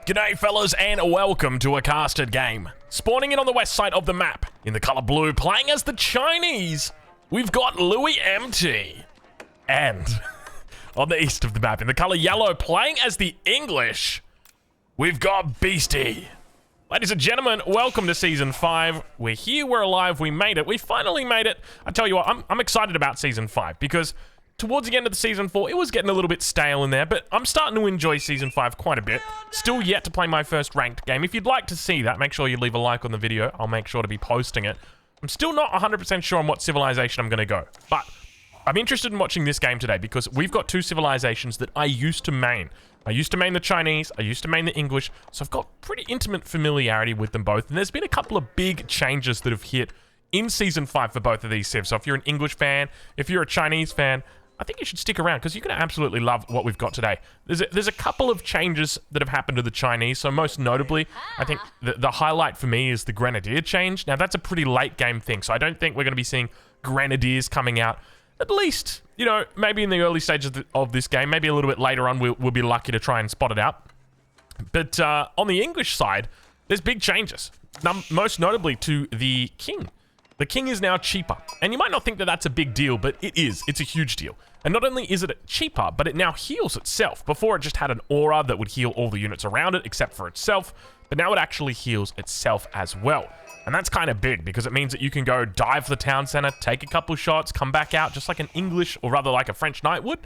G'day fellas and welcome to a casted game. Spawning in on the west side of the map, in the colour blue, playing as the Chinese, we've got Louis MT. And on the east of the map, in the colour yellow, playing as the English, we've got Beastie. Ladies and gentlemen, welcome to Season 5. We're here, we're alive, we made it. We finally made it. I tell you what, I'm excited about Season 5 because towards the end of the Season 4, it was getting a little bit stale in there, but I'm starting to enjoy Season 5 quite a bit. Still yet to play my first ranked game. If you'd like to see that, make sure you leave a like on the video. I'll make sure to be posting it. I'm still not 100% sure on what civilization I'm going to go, but I'm interested in watching this game today because we've got two civilizations that I used to main. I used to main the Chinese, I used to main the English, so I've got pretty intimate familiarity with them both, and there's been a couple of big changes that have hit in Season 5 for both of these civs. So if you're an English fan, if you're a Chinese fan, I think you should stick around because you're going to absolutely love what we've got today. There's a couple of changes that have happened to the Chinese, so most notably, I think the highlight for me is the Grenadier change. Now, that's a pretty late game thing, so I don't think we're going to be seeing Grenadiers coming out, at least, you know, maybe in the early stages of this game, maybe a little bit later on, we'll be lucky to try and spot it out. But on the English side, there's big changes, most notably to the king. The king is now cheaper, and you might not think that that's a big deal, but it is. It's a huge deal. And not only is it cheaper, but it now heals itself. Before, it just had an aura that would heal all the units around it, except for itself, but now it actually heals itself as well. And that's kind of big, because it means that you can go dive the town center, take a couple shots, come back out, just like an English, or rather like a French knight would,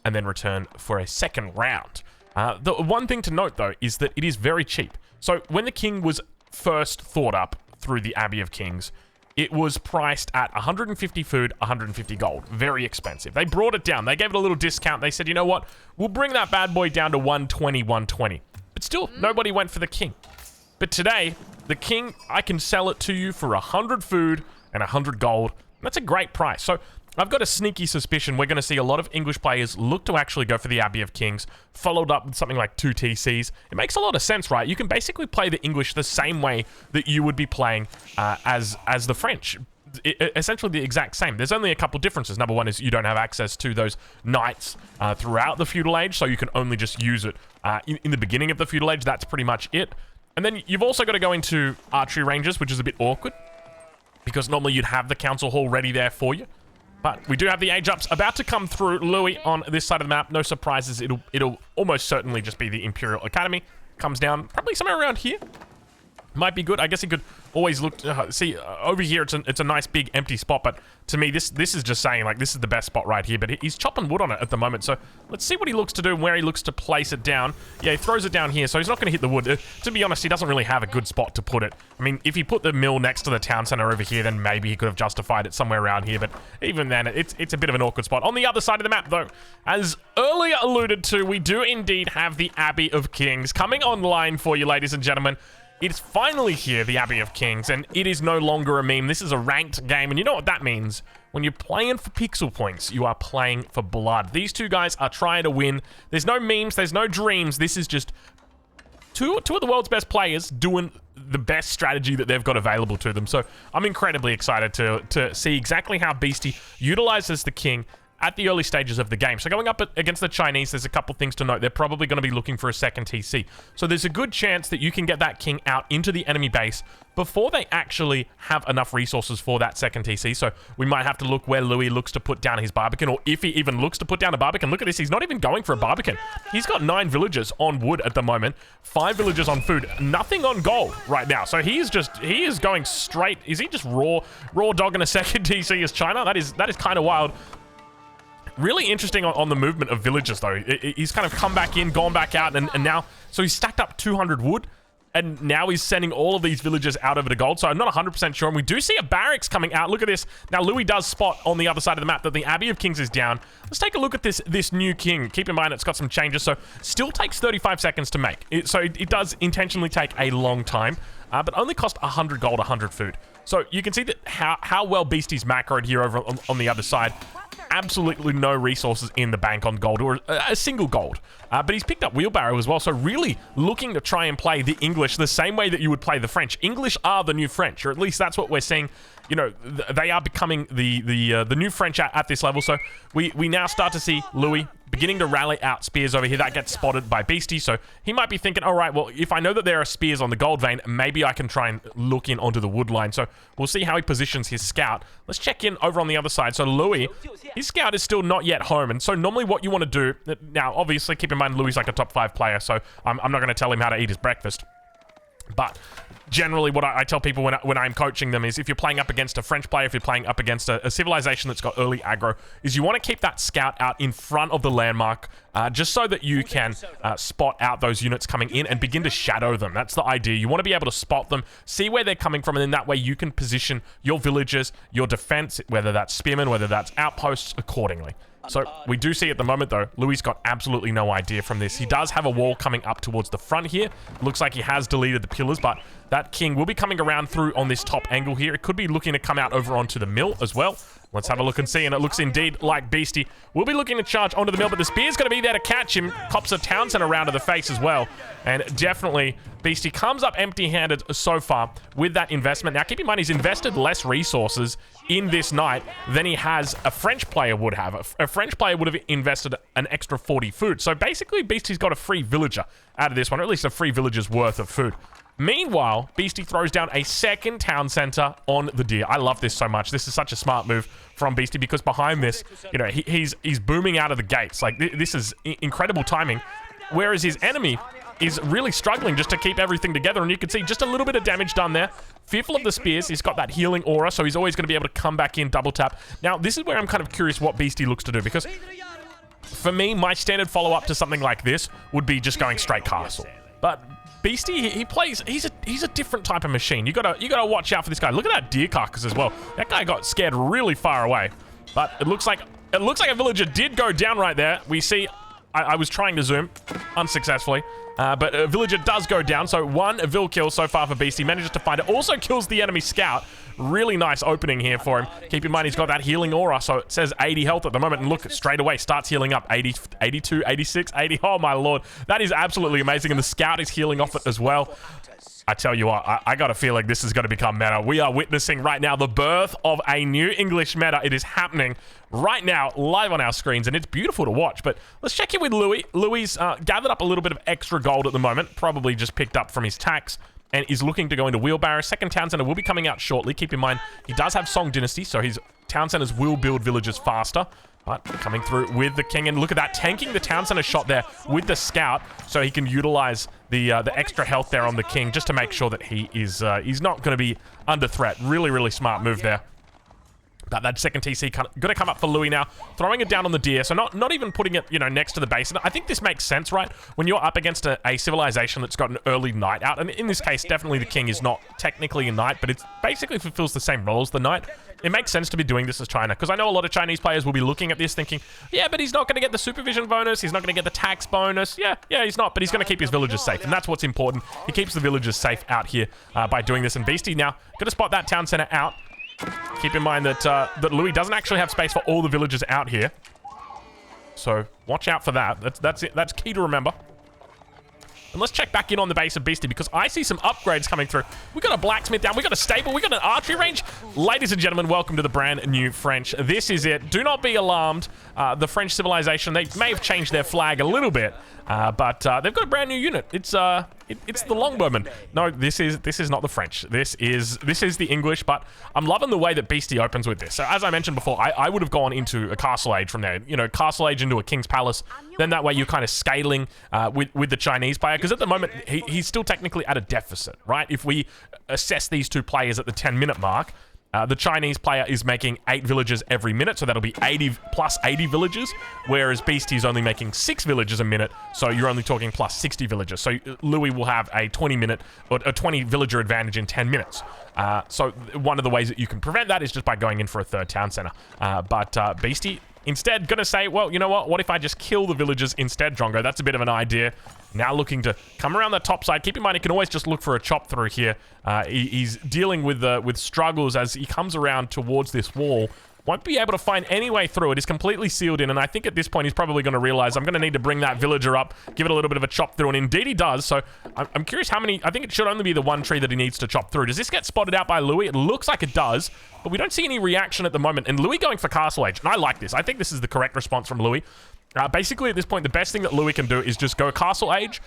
and then return for a second round. The one thing to note, though, is that it is very cheap. So when the king was first thought up through the Abbey of Kings, it was priced at 150 food, 150 gold. Very expensive. They brought it down. They gave it a little discount. They said, you know what? We'll bring that bad boy down to 120, 120. But still, nobody went for the king. But today, the king, I can sell it to you for 100 food and 100 gold. That's a great price. So I've got a sneaky suspicion we're going to see a lot of English players look to actually go for the Abbey of Kings, followed up with something like 2 TCs. It makes a lot of sense, right? You can basically play the English the same way that you would be playing as the French. Essentially the exact same. There's only a couple differences. Number one is you don't have access to those knights throughout the feudal age, so you can only just use it in the beginning of the feudal age. That's pretty much it. And then you've also got to go into archery ranges, which is a bit awkward, because normally you'd have the council hall ready there for you. But we do have the age ups about to come through. Louis on this side of the map. No surprises. It'll almost certainly just be the Imperial Academy. Comes down probably somewhere around here. Might be good. I guess he could always look. See, over here, it's a nice big empty spot. But to me, this is just saying, like, this is the best spot right here. But he's chopping wood on it at the moment. So let's see what he looks to do and where he looks to place it down. Yeah, he throws it down here. So he's not going to hit the wood. To be honest, he doesn't really have a good spot to put it. I mean, if he put the mill next to the town center over here, then maybe he could have justified it somewhere around here. But even then, it's a bit of an awkward spot. On the other side of the map, though, as earlier alluded to, we do indeed have the Abbey of Kings coming online for you, ladies and gentlemen. It's finally here, the Abbey of Kings, and it is no longer a meme. This is a ranked game, and you know what that means. When you're playing for pixel points, you are playing for blood. These two guys are trying to win. There's no memes, there's no dreams. This is just two of the world's best players doing the best strategy that they've got available to them. So I'm incredibly excited to see exactly how Beastie utilizes the king at the early stages of the game. So going up against the Chinese, there's a couple things to note. They're probably going to be looking for a second TC. So there's a good chance that you can get that king out into the enemy base before they actually have enough resources for that second TC. So we might have to look where Louis looks to put down his Barbican, or if he even looks to put down a Barbican. Look at this, he's not even going for a Barbican. He's got 9 villagers on wood at the moment, 5 villagers on food, nothing on gold right now. So he is going straight. Is he just raw dogging a second TC as China? That is kind of wild. Really interesting on the movement of villagers, though. He's kind of come back in, gone back out, and now... So he's stacked up 200 wood, and now he's sending all of these villagers out over to gold. So I'm not 100% sure. And we do see a barracks coming out. Look at this. Now, Louis does spot on the other side of the map that the Abbey of Kings is down. Let's take a look at this new king. Keep in mind, it's got some changes, so still takes 35 seconds to make. So it does intentionally take a long time, but only cost 100 gold, 100 food. So you can see that how well Beastie's macroed here over on the other side. Absolutely no resources in the bank on gold, or a single gold. But he's picked up wheelbarrow as well, so really looking to try and play the English the same way that you would play the French. English are the new French, or at least that's what we're seeing. You know, they are becoming the new French at this level. So we now start to see Louis beginning to rally out spears over here. That gets spotted by Beastie, so he might be thinking, all right, well, if I know that there are spears on the gold vein, maybe I can try and look in onto the wood line. So we'll see how he positions his scout. Let's check in over on the other side. So Louis, his scout is still not yet home, and so normally what you want to do, now obviously keep in mind Louis is like a top 5 player, so I'm not going to tell him how to eat his breakfast. But generally what I tell people when I'm coaching them is if you're playing up against a French player, if you're playing up against a civilization that's got early aggro, is you want to keep that scout out in front of the landmark just so that you can spot out those units coming in and begin to shadow them. That's the idea. You want to be able to spot them, see where they're coming from, and then that way you can position your villagers, your defense, whether that's spearmen, whether that's outposts, accordingly. So we do see at the moment, though, Louis got absolutely no idea from this. He does have a wall coming up towards the front here. Looks like he has deleted the pillars, but that king will be coming around through on this top angle here. It could be looking to come out over onto the mill as well. Let's have a look and see, and it looks indeed like Beastie will be looking to charge onto the mill, but the spear's going to be there to catch him. Cops a town center around to the face as well, and definitely Beastie comes up empty-handed so far with that investment. Now, keep in mind, he's invested less resources in this night than he has a French player would have. A French player would have invested an extra 40 food, so basically Beastie's got a free villager out of this one, or at least a free villager's worth of food. Meanwhile, Beastie throws down a second town center on the deer. I love this so much. This is such a smart move from Beastie because behind this, you know, he's booming out of the gates. Like, this is incredible timing. Whereas his enemy is really struggling just to keep everything together, and you can see just a little bit of damage done there. Fearful of the spears. He's got that healing aura, so he's always going to be able to come back in, double tap. Now, this is where I'm kind of curious what Beastie looks to do, because for me, my standard follow-up to something like this would be just going straight castle. But Beastie, he plays, he's a different type of machine. You gotta watch out for this guy. Look at that deer carcass as well. That guy got scared really far away. But it looks like a villager did go down right there. We see, I was trying to zoom unsuccessfully. But a villager does go down, so one vill kill so far for Beastie. Manages to find it. Also kills the enemy scout. Really nice opening here for him. Keep in mind, he's got that healing aura, so it says 80 health at the moment. And look, straight away, starts healing up. 80, 82, 86, 80. Oh, my lord. That is absolutely amazing, and the scout is healing off it as well. I tell you what, I got a feeling this is going to become meta. We are witnessing right now the birth of a new English meta. It is happening right now, live on our screens, and it's beautiful to watch. But let's check in with Louis. Louis gathered up a little bit of extra gold at the moment, probably just picked up from his tax, and is looking to go into wheelbarrow. Second town center will be coming out shortly. Keep in mind, he does have Song Dynasty, so his town centers will build villages faster. But coming through with the king, and look at that, tanking the town center shot there with the scout, so he can utilize the extra health there on the king, just to make sure that he is he's not going to be under threat. Really, really smart move there. But that second TC going to come up for Louis now, throwing it down on the deer, so not even putting it, you know, next to the base. And I think this makes sense, right? When you're up against a civilization that's got an early knight out, and in this case, definitely the king is not technically a knight, but it basically fulfills the same role as the knight. It makes sense to be doing this as China, because I know a lot of Chinese players will be looking at this thinking, yeah, but he's not going to get the supervision bonus, he's not going to get the tax bonus. Yeah, he's not, but he's going to keep his villagers safe, and that's what's important. He keeps the villagers safe out here by doing this. And Beastie now going to spot that town center out. Keep in mind that that Louis doesn't actually have space for all the villagers out here, so watch out for that. That's it. That's key to remember. And let's check back in on the base of Beastie, because I see some upgrades coming through. We got a blacksmith down, we got a stable, we got an archery range. Ladies and gentlemen, welcome to the brand new French. This is it. Do not be alarmed. The French civilization, they may have changed their flag a little bit, but they've got a brand new unit. It's the longbowmen. No, this is not the French. This is the English, but I'm loving the way that Beastie opens with this. So as I mentioned before, I would have gone into a castle age from there. You know, castle age into a king's palace. Then that way you're kind of scaling with the Chinese player, because at the moment he's still technically at a deficit, right? If we assess these two players at the 10-minute mark, the Chinese player is making 8 villages every minute, so that'll be 80 plus 80 villages, whereas Beastie's only making 6 villages a minute, so you're only talking plus 60 villages. So Louis will have a 20-minute or a 20 villager advantage in 10 minutes. So one of the ways that you can prevent that is just by going in for a third town center. But Beastie instead gonna say, well, you know what if I just kill the villagers instead, Drongo? That's a bit of an idea. Now looking to come around the top side. Keep in mind, he can always just look for a chop through here. He's dealing with struggles as he comes around towards this wall. Won't be able to find any way through. It is completely sealed in, and I think at this point he's probably going to realize I'm going to need to bring that villager up, give it a little bit of a chop through, and indeed he does. So I'm curious how many. I think it should only be the one tree that he needs to chop through. Does this get spotted out by Louis? It looks like it does, but we don't see any reaction at the moment. And Louis going for castle age, and I like this. I think this is the correct response from Louis. Basically, at this point, the best thing that Louis can do is just go Castle Age,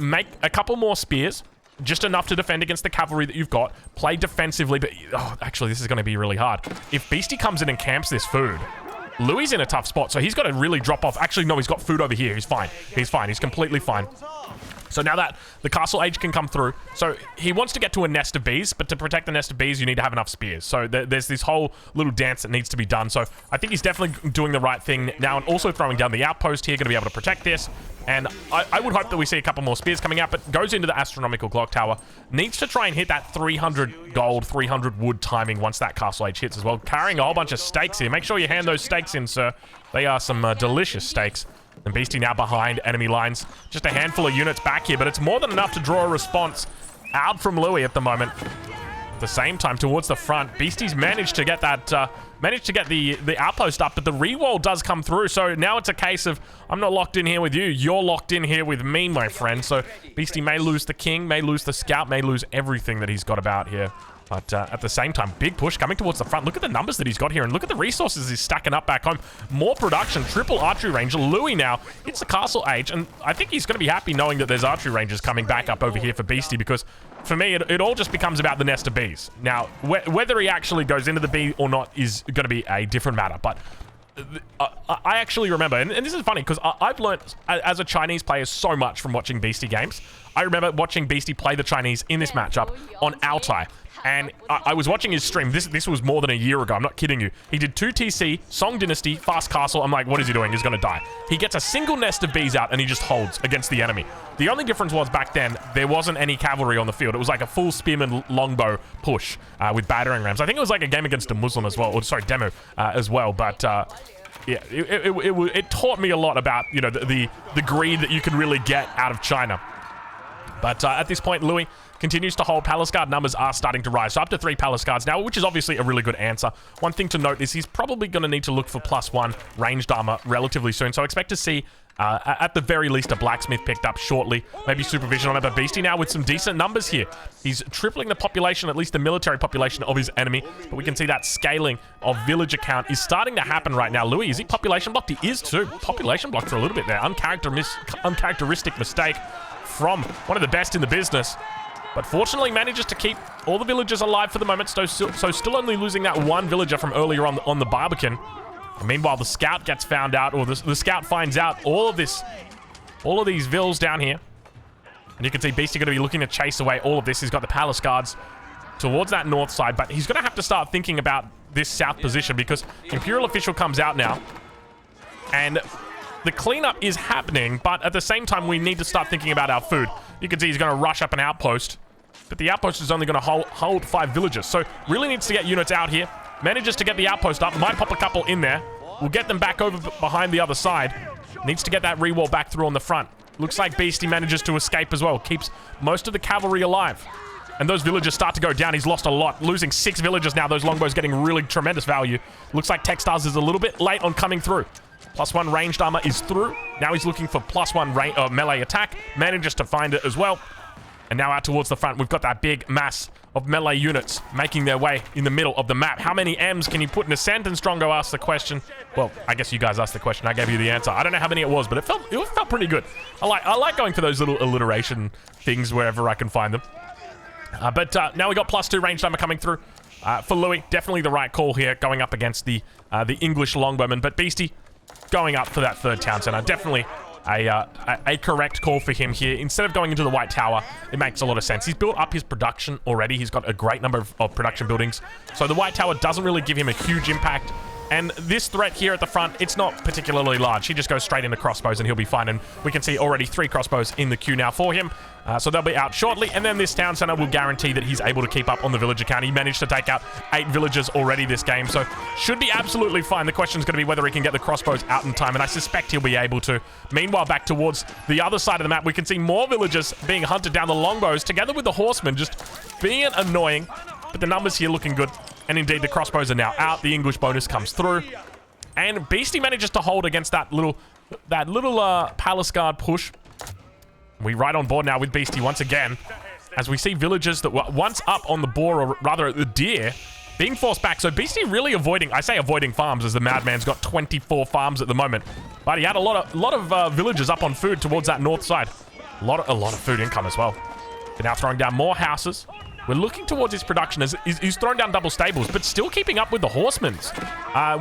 make a couple more spears, just enough to defend against the cavalry that you've got, play defensively, but... Oh, actually, this is going to be really hard. If Beastie comes in and camps this food, Louis in a tough spot, so he's got to really drop off. Actually, no, he's got food over here. He's fine. He's fine. He's completely fine. So now that the Castle Age can come through, so he wants to get to a nest of bees, but to protect the nest of bees, you need to have enough spears. So there's this whole little dance that needs to be done. So I think he's definitely doing the right thing now, and also throwing down the outpost here, going to be able to protect this. And I would hope that we see a couple more spears coming out, but goes into the astronomical clock tower. Needs to try and hit that 300 gold, 300 wood timing once that Castle Age hits as well. Carrying a whole bunch of stakes here. Make sure you hand those stakes in, sir. They are some delicious stakes. And Beastie now behind enemy lines. Just a handful of units back here, but it's more than enough to draw a response out from Louis at the moment. At the same time, towards the front, Beastie's managed to get that, the outpost up, but the rewall does come through. So now it's a case of, I'm not locked in here with you, you're locked in here with me, my friend. So Beastie may lose the king, may lose the scout, may lose everything that he's got about here. But at the same time, big push coming towards the front. Look at the numbers that he's got here, and look at the resources he's stacking up back home. More production, triple archery range. Louis now hits the Castle Age, and I think he's going to be happy knowing that there's archery ranges coming back up over here for Beastie, because for me, it all just becomes about the nest of bees. Now, whether he actually goes into the bee or not is going to be a different matter, but I actually remember, and this is funny, because I've learned as a Chinese player so much from watching Beastie games. I remember watching Beastie play the Chinese in this matchup on Altai. And I was watching his stream. This was more than a year ago. I'm not kidding you. He did 2 TC, Song Dynasty, Fast Castle. I'm like, what is he doing? He's going to die. He gets a single nest of bees out, and he just holds against the enemy. The only difference was back then, there wasn't any cavalry on the field. It was like a full spearman longbow push with battering rams. I think it was like a game against a Muslim as well. Or, sorry, demo as well. But... yeah, it taught me a lot about, you know, the greed that you can really get out of China. But at this point, Louis continues to hold. Palace Guard numbers are starting to rise. So up to 3 Palace Guards now, which is obviously a really good answer. One thing to note is he's probably going to need to look for +1 ranged armor relatively soon. So expect to see, at the very least, a blacksmith picked up shortly. Maybe supervision on it. But Beastie now with some decent numbers here. He's tripling the population, at least the military population of his enemy. But we can see that scaling of villager count is starting to happen right now. Louis, is he population blocked? He is too. Population blocked for a little bit there. Uncharacteristic mistake from one of the best in the business. But fortunately manages to keep all the villagers alive for the moment, so still only losing that 1 villager from earlier on the Barbican. And meanwhile, the scout gets found out, or the scout finds out all of these vills down here. And you can see Beastie going to be looking to chase away all of this. He's got the Palace Guards towards that north side, but he's going to have to start thinking about this south position, because Imperial Official comes out now. And the cleanup is happening, but at the same time, we need to start thinking about our food. You can see he's going to rush up an outpost, but the outpost is only going to hold 5 villagers. So really needs to get units out here. Manages to get the outpost up. Might pop a couple in there. We'll get them back over behind the other side. Needs to get that rewall back through on the front. Looks like Beastie manages to escape as well. Keeps most of the cavalry alive. And those villagers start to go down. He's lost a lot. Losing 6 villagers now. Those longbows getting really tremendous value. Looks like Techstars is a little bit late on coming through. +1 ranged armor is through. Now he's looking for +1 melee attack. Manages to find it as well. And now out towards the front, we've got that big mass of melee units making their way in the middle of the map. How many M's can you put in a sentence? Strongo asked the question. Well, I guess you guys asked the question. I gave you the answer. I don't know how many it was, but it felt pretty good. I like going for those little alliteration things wherever I can find them. But now we got +2 ranged armor coming through. For Louis, definitely the right call here, going up against the English longbowmen. But Beastie going up for that 3rd town center. Definitely a correct call for him here. Instead of going into the White Tower, it makes a lot of sense. He's built up his production already. He's got a great number of production buildings. So the White Tower doesn't really give him a huge impact. And this threat here at the front, it's not particularly large. He just goes straight into crossbows and he'll be fine. And we can see already 3 crossbows in the queue now for him. So they'll be out shortly. And then this town center will guarantee that he's able to keep up on the villager count. He managed to take out 8 villagers already this game. So should be absolutely fine. The question is going to be whether he can get the crossbows out in time. And I suspect he'll be able to. Meanwhile, back towards the other side of the map, we can see more villagers being hunted down. The longbows together with the horsemen just being annoying. But the numbers here looking good. And indeed, the crossbows are now out. The English bonus comes through. And Beastie manages to hold against that little Palace Guard push. We right on board now with Beastie once again. As we see villagers that were once up on the boar, or rather the deer, being forced back. So Beastie really avoiding, I say avoiding farms, as the Madman's got 24 farms at the moment. But he had a lot of villagers up on food towards that north side. A lot of food income as well. They're now throwing down more houses. We're looking towards his production as he's throwing down double stables, but still keeping up with the horsemen's,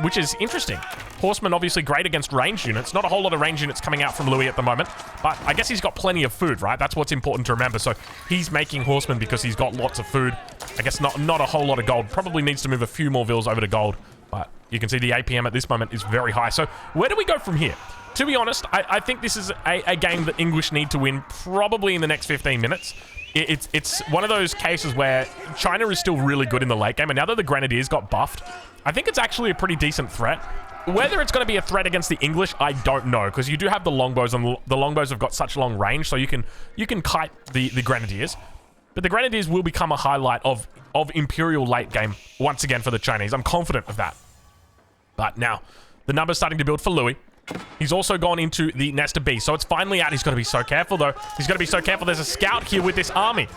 which is interesting. Horsemen obviously great against ranged units. Not a whole lot of ranged units coming out from Louis at the moment, but I guess he's got plenty of food, right? That's what's important to remember. So he's making horsemen because he's got lots of food. I guess not a whole lot of gold. Probably needs to move a few more vills over to gold, but you can see the APM at this moment is very high. So where do we go from here? To be honest, I think this is a game that English need to win probably in the next 15 minutes. It's one of those cases where China is still really good in the late game, and now that the Grenadiers got buffed, I think it's actually a pretty decent threat. Whether it's going to be a threat against the English, I don't know, because you do have the longbows, and the longbows have got such long range, so you can kite the Grenadiers. But the Grenadiers will become a highlight of Imperial late game once again for the Chinese. I'm confident of that. But now, the numbers starting to build for Louis. He's also gone into the nest of bees, so it's finally out. He's got to be so careful, though. He's got to be so careful. There's a scout here with this army.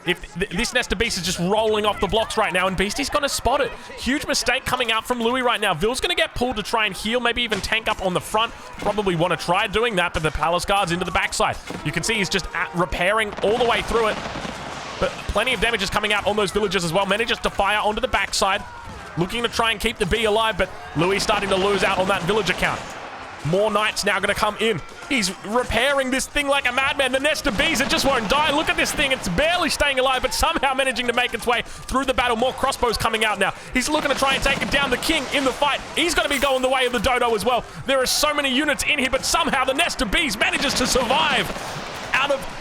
If this nest of bees is just rolling off the blocks right now, and Beastie's going to spot it. Huge mistake coming out from Louis right now. Vill's going to get pulled to try and heal, maybe even tank up on the front. Probably want to try doing that, but the Palace Guard's into the backside. You can see he's just repairing all the way through it. But plenty of damage is coming out on those villagers as well. Manages to fire onto the backside. Looking to try and keep the bee alive, but Louis starting to lose out on that villager count. More knights now going to come in. He's repairing this thing like a madman. The nest of bees, it just won't die. Look at this thing. It's barely staying alive, but somehow managing to make its way through the battle. More crossbows coming out now. He's looking to try and take down the king in the fight. He's going to be going the way of the dodo as well. There are so many units in here, but somehow the nest of bees manages to survive.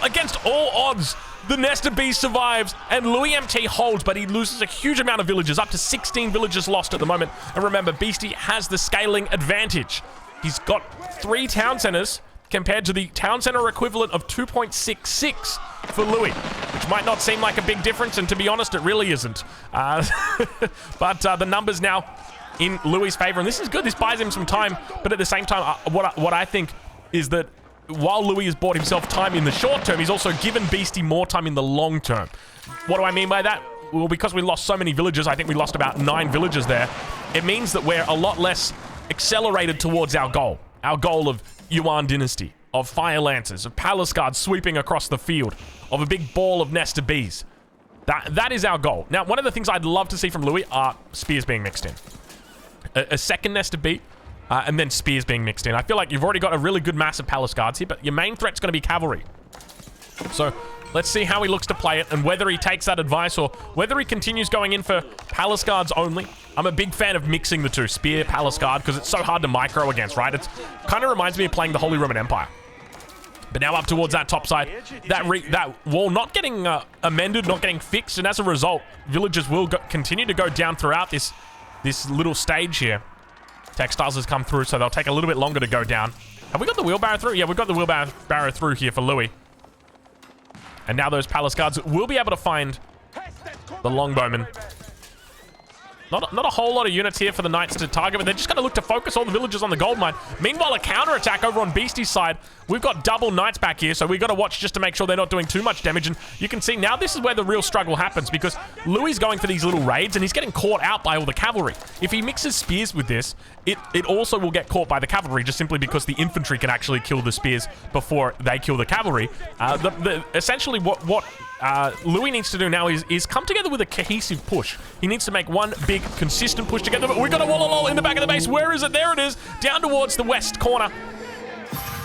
Against all odds, the nest of bees survives, and Louis MT holds, but he loses a huge amount of villagers, up to 16 villagers lost at the moment. And remember, Beastie has the scaling advantage. He's got 3 town centers compared to the town center equivalent of 2.66 for Louis, which might not seem like a big difference, and to be honest, it really isn't. But the numbers now in Louis' favor, and this is good. This buys him some time, but at the same time, what I think is that while Louis has bought himself time in the short term, he's also given Beastie more time in the long term. What do I mean by that? Well, because we lost so many villagers, I think we lost about 9 villagers there. It means that we're a lot less accelerated towards our goal of Yuan Dynasty, of Fire Lancers, of Palace Guards sweeping across the field, of a big ball of nest of bees. That is our goal. Now, one of the things I'd love to see from Louis are spears being mixed in. A second nest of bee, and then spears being mixed in. I feel like you've already got a really good mass of Palace Guards here, but your main threat's going to be cavalry. So let's see how he looks to play it, and whether he takes that advice or whether he continues going in for Palace Guards only. I'm a big fan of mixing the two, Spear, Palace Guard, because it's so hard to micro against, right? It kind of reminds me of playing the Holy Roman Empire. But now up towards that top side, that wall not getting amended, not getting fixed, and as a result, villagers will continue to go down throughout this little stage here. Textiles has come through, so they'll take a little bit longer to go down. Have we got the wheelbarrow through? Yeah, we've got the wheelbarrow through here for Louis. And now those Palace Guards will be able to find the longbowmen. Not a whole lot of units here for the Knights to target, but they're just going to look to focus all the villagers on the gold mine. Meanwhile, a counterattack over on Beastie's side. We've got double Knights back here, so we've got to watch just to make sure they're not doing too much damage. And you can see now this is where the real struggle happens, because Louis is going for these little raids, and he's getting caught out by all the cavalry. If he mixes spears with this, it also will get caught by the cavalry, just simply because the infantry can actually kill the spears before they kill the cavalry. Essentially, what Louis needs to do now is come together with a cohesive push. He needs to make one big, consistent push together. But we've got a Walla in the back of the base. Where is it? There it is. Down towards the west corner.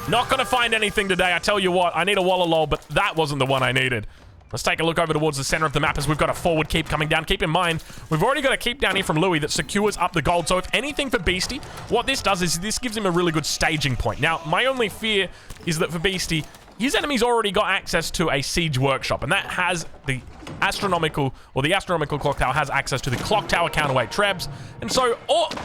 Not going to find anything today. I tell you what, I need a Walla, but that wasn't the one I needed. Let's take a look over towards the center of the map as we've got a forward keep coming down. Keep in mind, we've already got a keep down here from Louis that secures up the gold. So if anything for Beastie, what this does is this gives him a really good staging point. Now, my only fear is that for Beastie, his enemy's already got access to a siege workshop, and that has the astronomical clock tower has access to the clock tower counterweight trebs, and so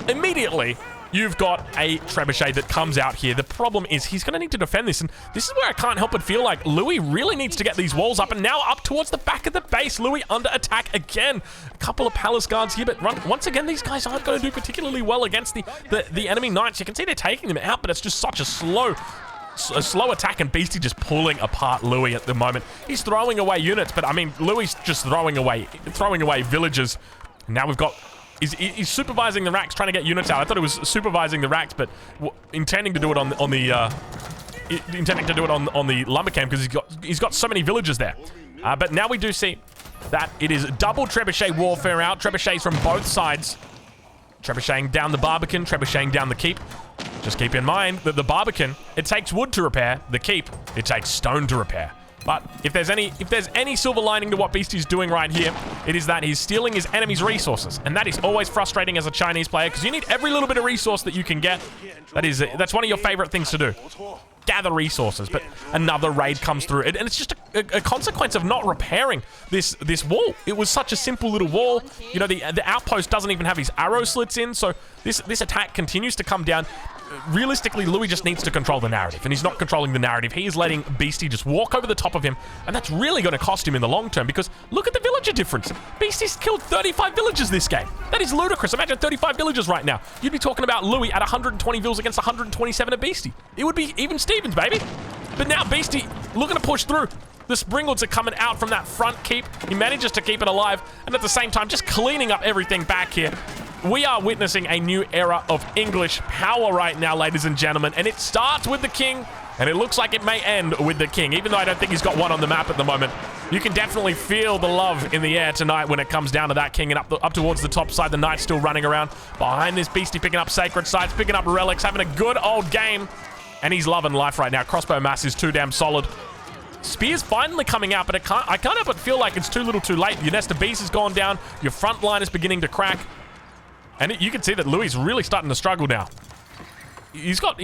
immediately you've got a trebuchet that comes out here. The problem is he's going to need to defend this, and this is where I can't help but feel like Louis really needs to get these walls up, and now up towards the back of the base. Louis under attack again. A couple of Palace Guards here, but once again, these guys aren't going to do particularly well against the enemy Knights. You can see they're taking them out, but it's just such a slow attack, and Beastie just pulling apart Louis at the moment. He's throwing away units, but I mean, Louis just throwing away villagers. Now we've got He's supervising the racks, trying to get units out. I thought it was supervising the racks, but intending to do it on the lumber camp because he's got so many villagers there. But now we do see that it is double trebuchet warfare out. Trebuchets from both sides. Trebucheting down the Barbican, trebucheting down the keep. Just keep in mind that the Barbican, it takes wood to repair. The keep, it takes stone to repair. But if there's any silver lining to what Beastie's doing right here, it is that he's stealing his enemy's resources. And that is always frustrating as a Chinese player because you need every little bit of resource that you can get. That's one of your favorite things to do. Gather resources, but another raid comes through. And it's just a consequence of not repairing this wall. It was such a simple little wall. You know, the outpost doesn't even have his arrow slits in, so this attack continues to come down. Realistically, Louis just needs to control the narrative, and he's not controlling the narrative. He is letting Beastie just walk over the top of him, and that's really going to cost him in the long term, because look at the villager difference. Beastie's killed 35 villagers this game. That is ludicrous. Imagine 35 villagers right now. You'd be talking about Louis at 120 vills against 127 of Beastie. It would be even Stevens, baby. But now Beastie looking to push through. The Springlets are coming out from that front keep. He manages to keep it alive, and at the same time, just cleaning up everything back here. We are witnessing a new era of English power right now, ladies and gentlemen, and it starts with the king, and it looks like it may end with the king, even though I don't think he's got one on the map at the moment. You can definitely feel the love in the air tonight when it comes down to that king, and up towards the top side, the knight's still running around. Behind this Beastie, picking up sacred sites, picking up relics, having a good old game, and he's loving life right now. Crossbow mass is too damn solid. Spear's finally coming out, but I can't help but feel like it's too little too late. Your nest of bees has gone down, your front line is beginning to crack. And you can see that Louis is really starting to struggle now. He's got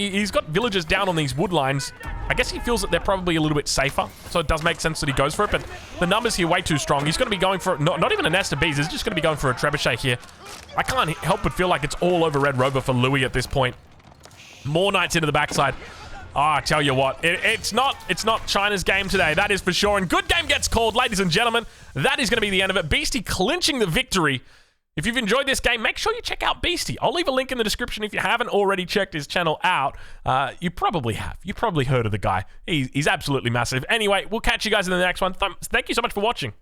villagers down on these wood lines. I guess he feels that they're probably a little bit safer, so it does make sense that he goes for it, but the numbers here way too strong. He's going to be going for, not even a nest of bees, he's just going to be going for a trebuchet here. I can't help but feel like it's all over Red Rover for Louis at this point. More knights into the backside. Oh, I tell you what, it's not China's game today, that is for sure. And good game gets called, ladies and gentlemen. That is going to be the end of it. Beastie clinching the victory. If you've enjoyed this game, make sure you check out Beastie. I'll leave a link in the description if you haven't already checked his channel out. You probably have. You've probably heard of the guy. He's absolutely massive. Anyway, we'll catch you guys in the next one. Thank you so much for watching.